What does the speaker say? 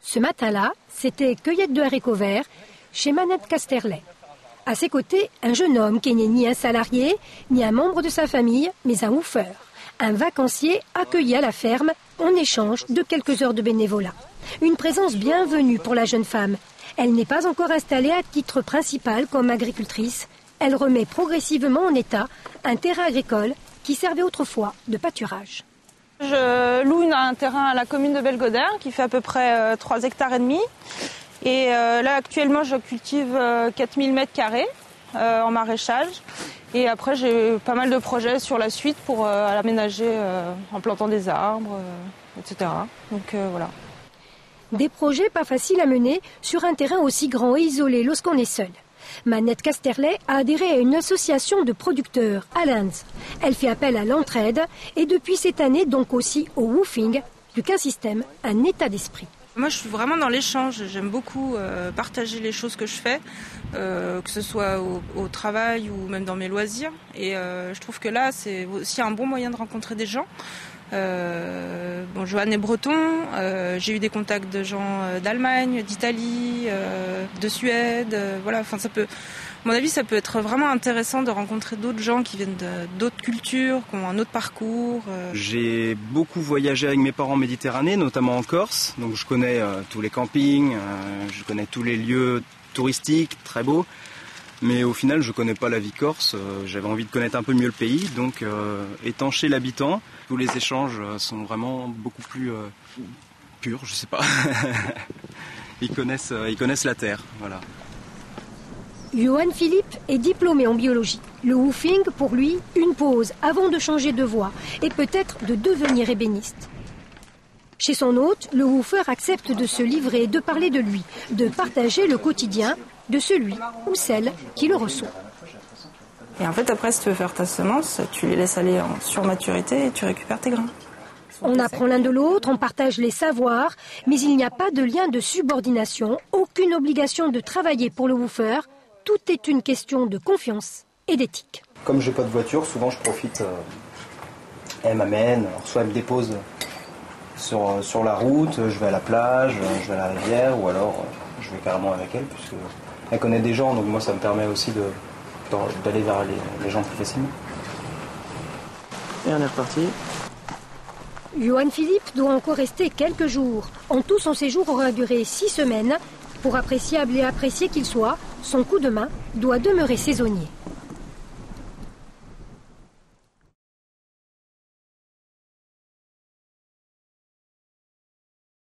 Ce matin-là, c'était cueillette de haricots verts chez Manette Casterlet. À ses côtés, un jeune homme qui n'est ni un salarié, ni un membre de sa famille, mais un woofer, un vacancier accueilli à la ferme en échange de quelques heures de bénévolat. Une présence bienvenue pour la jeune femme. Elle n'est pas encore installée à titre principal comme agricultrice. Elle remet progressivement en état un terrain agricole qui servait autrefois de pâturage. Je loue un terrain à la commune de Belgodère qui fait à peu près 3,5 hectares. Et là, actuellement, je cultive 4000 mètres carrés en maraîchage. Et après, j'ai pas mal de projets sur la suite pour l'aménager en plantant des arbres, etc. Donc voilà. Des projets pas faciles à mener sur un terrain aussi grand et isolé lorsqu'on est seul. Manette Casterlet a adhéré à une association de producteurs à Lens. Elle fait appel à l'entraide et depuis cette année donc aussi au woofing, plus qu'un système, un état d'esprit. Moi, je suis vraiment dans l'échange. J'aime beaucoup partager les choses que je fais, que ce soit au travail ou même dans mes loisirs. Et je trouve que là, c'est aussi un bon moyen de rencontrer des gens. Joanne est breton, j'ai eu des contacts de gens d'Allemagne, d'Italie, de Suède. Voilà, enfin, à mon avis, ça peut être vraiment intéressant de rencontrer d'autres gens qui viennent d'autres cultures, qui ont un autre parcours. J'ai beaucoup voyagé avec mes parents en Méditerranée, notamment en Corse. Donc je connais tous les campings, je connais tous les lieux touristiques, très beaux. Mais au final, je ne connais pas la vie corse. J'avais envie de connaître un peu mieux le pays. Donc, étant chez l'habitant, tous les échanges sont vraiment beaucoup plus purs, je sais pas. Ils connaissent la terre, voilà. Johan Philippe est diplômé en biologie. Le woofing, pour lui, une pause avant de changer de voie et peut-être de devenir ébéniste. Chez son hôte, le woofer accepte de se livrer, de parler de lui, de partager le quotidien de celui ou celle qui le reçoit. Et en fait, après, si tu veux faire ta semence, tu les laisses aller en surmaturité et tu récupères tes grains. On apprend l'un de l'autre, on partage les savoirs, mais il n'y a pas de lien de subordination, aucune obligation de travailler pour le woofer. Tout est une question de confiance et d'éthique. Comme je n'ai pas de voiture, souvent je profite. Elle m'amène, soit elle me dépose sur la route, je vais à la plage, je vais à la rivière, ou alors je vais carrément avec elle, puisque elle connaît des gens, donc moi ça me permet aussi d'aller vers les gens plus facilement. Et on est reparti. Johan Philippe doit encore rester quelques jours. En tout, son séjour aura duré 6 semaines. Pour appréciable et apprécié qu'il soit, son coup de main doit demeurer saisonnier.